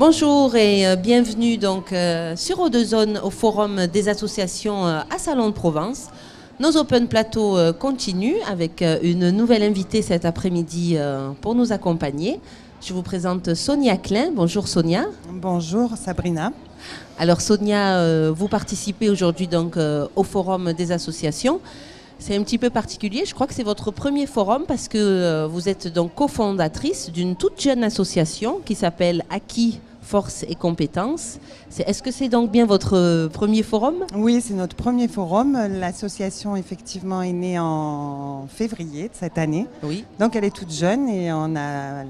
Bonjour et bienvenue donc sur Eau2Zone au Forum des associations à Salon de Provence. Nos Open Plateaux continuent avec une nouvelle invitée cet après-midi pour nous accompagner. Je vous présente Sonia Klein. Bonjour Sonia. Bonjour Sabrina. Alors Sonia, vous participez aujourd'hui donc au Forum des associations. C'est un petit peu particulier, je crois que c'est votre premier forum parce que vous êtes donc cofondatrice d'une toute jeune association qui s'appelle Acquis, Force et Compétences. Est-ce que c'est donc bien votre premier forum ? Oui, c'est notre premier forum. L'association effectivement est née en février de cette année. Oui. Donc elle est toute jeune et on a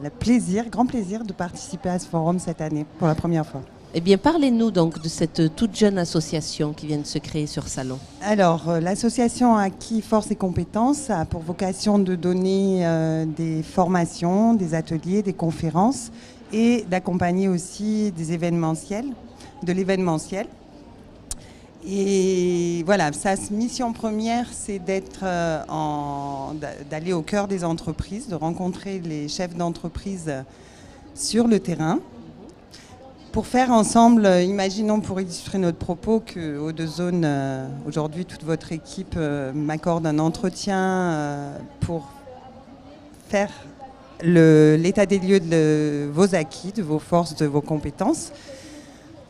grand plaisir de participer à ce forum cette année pour la première fois. Eh bien, parlez-nous donc de cette toute jeune association qui vient de se créer sur Salon. Alors, l'association Acquis, Force et Compétences a pour vocation de donner des formations, des ateliers, des conférences et d'accompagner aussi des événementiels, de l'événementiel. Et voilà, sa mission première, c'est d'aller au cœur des entreprises, de rencontrer les chefs d'entreprise sur le terrain. Pour faire ensemble, imaginons pour illustrer notre propos que Eau2Zone, aujourd'hui toute votre équipe m'accorde un entretien pour faire l'état des lieux de vos acquis, de vos forces, de vos compétences.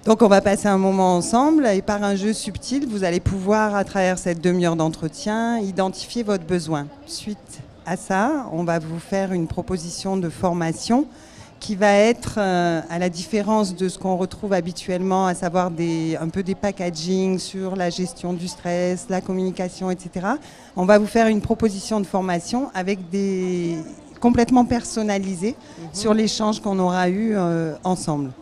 Donc on va passer un moment ensemble et par un jeu subtil, vous allez pouvoir, à travers cette demi-heure d'entretien, identifier votre besoin. Suite à ça, on va vous faire une proposition de formation qui va être, à la différence de ce qu'on retrouve habituellement, à savoir un peu des packaging sur la gestion du stress, la communication, etc. On va vous faire une proposition de formation avec complètement personnalisée sur l'échange qu'on aura eu ensemble.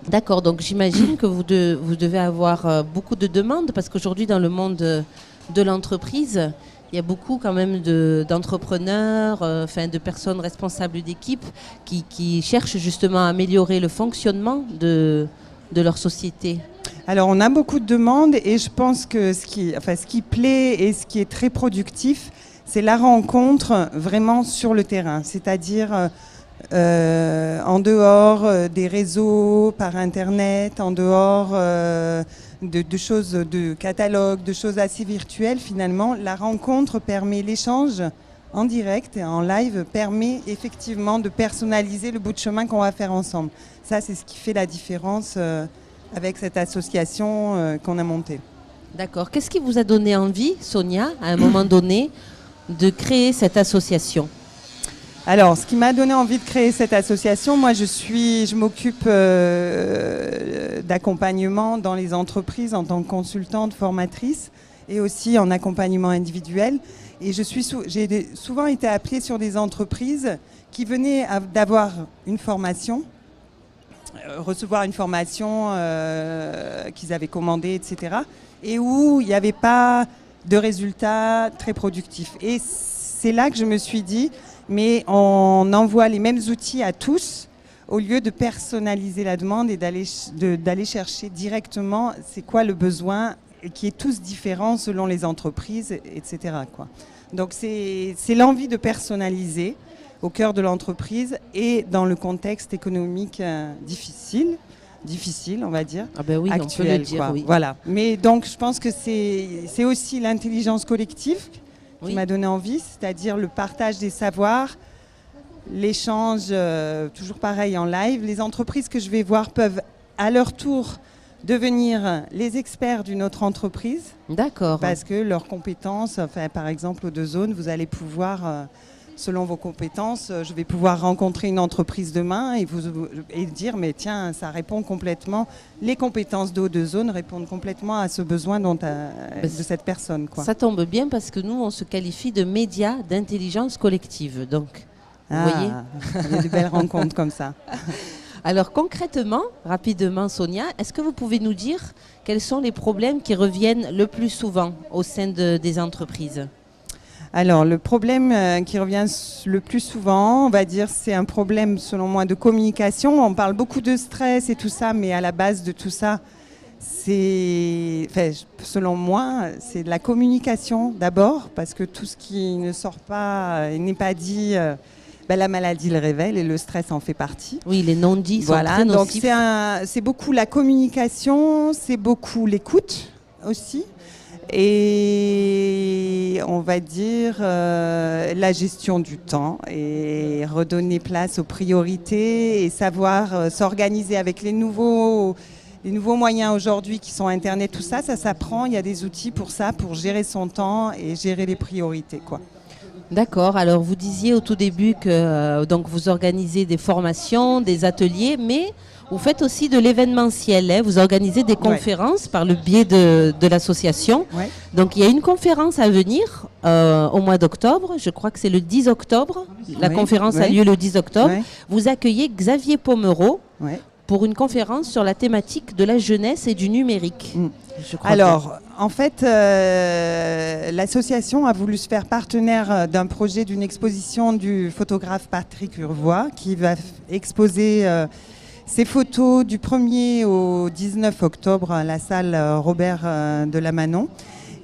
D'accord, donc j'imagine que vous devez avoir beaucoup de demandes parce qu'aujourd'hui dans le monde de l'entreprise, il y a beaucoup quand même d'entrepreneurs, de personnes responsables d'équipe qui cherchent justement à améliorer le fonctionnement de leur société. Alors on a beaucoup de demandes et je pense que ce qui plaît et ce qui est très productif, c'est la rencontre vraiment sur le terrain, c'est-à-dire en dehors des réseaux, par Internet, en dehors de choses, de catalogues, de choses assez virtuelles finalement. La rencontre permet l'échange en direct et en live, permet effectivement de personnaliser le bout de chemin qu'on va faire ensemble. Ça, c'est ce qui fait la différence avec cette association qu'on a montée. D'accord. Qu'est-ce qui vous a donné envie, Sonia, à un moment donné, de créer cette association ? Alors, ce qui m'a donné envie de créer cette association, moi je m'occupe d'accompagnement dans les entreprises en tant que consultante, formatrice et aussi en accompagnement individuel. Et j'ai souvent été appelée sur des entreprises qui venaient d'avoir une formation, recevoir une formation qu'ils avaient commandée, etc. Et où il n'y avait pas de résultats très productifs. Et c'est là que je me suis dit, mais on envoie les mêmes outils à tous au lieu de personnaliser la demande et d'aller chercher directement c'est quoi le besoin qui est tous différent selon les entreprises, etc. Donc c'est l'envie de personnaliser au cœur de l'entreprise et dans le contexte économique difficile on va dire, oui, actuel. On peut le dire, oui. Voilà. Mais donc je pense que c'est aussi l'intelligence collective qui m'a donné envie, c'est-à-dire le partage des savoirs, l'échange, toujours pareil en live. Les entreprises que je vais voir peuvent à leur tour devenir les experts d'une autre entreprise. D'accord. Parce que leurs compétences, par exemple Eau2Zone, vous allez pouvoir, selon vos compétences, je vais pouvoir rencontrer une entreprise demain et dire, mais tiens, ça répond complètement, les compétences d'Eau2Zone répondent complètement à ce besoin de cette personne. Ça tombe bien parce que nous, on se qualifie de médias d'intelligence collective. Donc, vous voyez, il y a de belles rencontres comme ça. Alors concrètement, rapidement Sonia, est-ce que vous pouvez nous dire quels sont les problèmes qui reviennent le plus souvent au sein des entreprises ? Alors, le problème qui revient le plus souvent, on va dire, c'est un problème, selon moi, de communication. On parle beaucoup de stress et tout ça, mais à la base de tout ça, selon moi, c'est de la communication d'abord, parce que tout ce qui ne sort pas et n'est pas dit la maladie le révèle et le stress en fait partie. Oui, les non-dits sont Voilà, très donc nocifs. c'est beaucoup la communication, c'est beaucoup l'écoute aussi. Et on va dire la gestion du temps et redonner place aux priorités et savoir s'organiser avec les nouveaux moyens aujourd'hui qui sont Internet, tout ça, ça s'apprend. Il y a des outils pour ça, pour gérer son temps et gérer les priorités, quoi. D'accord. Alors, vous disiez au tout début que donc vous organisez des formations, des ateliers, mais vous faites aussi de l'événementiel. Hein. Vous organisez des conférences par le biais de l'association. Ouais. Donc, il y a une conférence à venir au mois d'octobre. Je crois que c'est le 10 octobre. La conférence a lieu le 10 octobre. Ouais. Vous accueillez Xavier Pomereau pour une conférence sur la thématique de la jeunesse et du numérique. Je crois Alors, en fait, l'association a voulu se faire partenaire d'un projet, d'une exposition du photographe Patrick Urvois, qui va exposer ses photos du 1er au 19 octobre à la salle Robert de la Manon.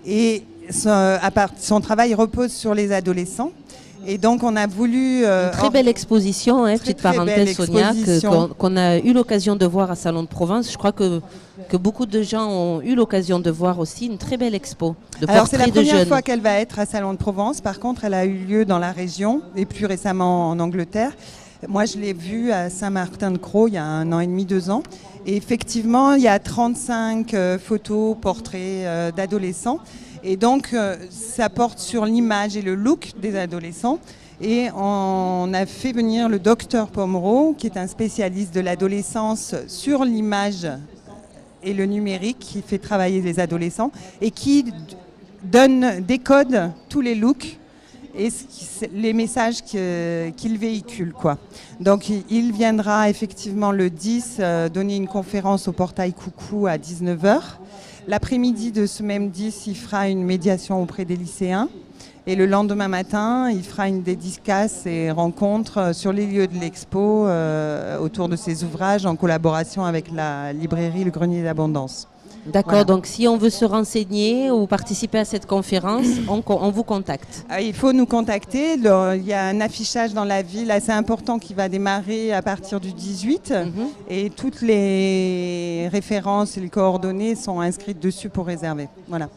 Et son travail repose sur les adolescents. Et donc, on a voulu... une très belle exposition, hein, petite parenthèse, Sonia, qu'on a eu l'occasion de voir à Salon de Provence. Je crois que beaucoup de gens ont eu l'occasion de voir aussi une très belle expo de portraits de jeunes. Alors, c'est la première fois qu'elle va être à Salon de Provence. Par contre, elle a eu lieu dans la région et plus récemment en Angleterre. Moi, je l'ai vue à Saint-Martin-de-Croix il y a 1 an et demi, 2 ans. Et effectivement, il y a 35 photos, portraits d'adolescents. Et donc, ça porte sur l'image et le look des adolescents. Et on a fait venir le docteur Pomereau, qui est un spécialiste de l'adolescence sur l'image et le numérique, qui fait travailler les adolescents et qui décode tous les looks et les messages qu'il véhicule, quoi. Donc, il viendra effectivement le 10 donner une conférence au portail Coucou à 19h. L'après-midi de ce même 10, il fera une médiation auprès des lycéens. Et le lendemain matin, il fera une dédicace et rencontre sur les lieux de l'expo autour de ses ouvrages en collaboration avec la librairie Le Grenier d'Abondance. D'accord, voilà. Donc si on veut se renseigner ou participer à cette conférence, on vous contacte. Il faut nous contacter. Il y a un affichage dans la ville assez important qui va démarrer à partir du 18 et toutes les références et les coordonnées sont inscrites dessus pour réserver. Voilà.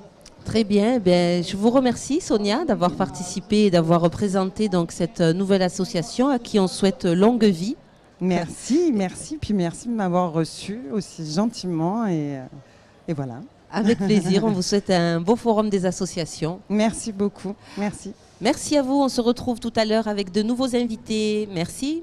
Très bien, je vous remercie Sonia d'avoir participé et d'avoir représenté donc, cette nouvelle association à qui on souhaite longue vie. Merci, puis merci de m'avoir reçu aussi gentiment et voilà. Avec plaisir, on vous souhaite un beau forum des associations. Merci beaucoup, merci. Merci à vous, on se retrouve tout à l'heure avec de nouveaux invités. Merci.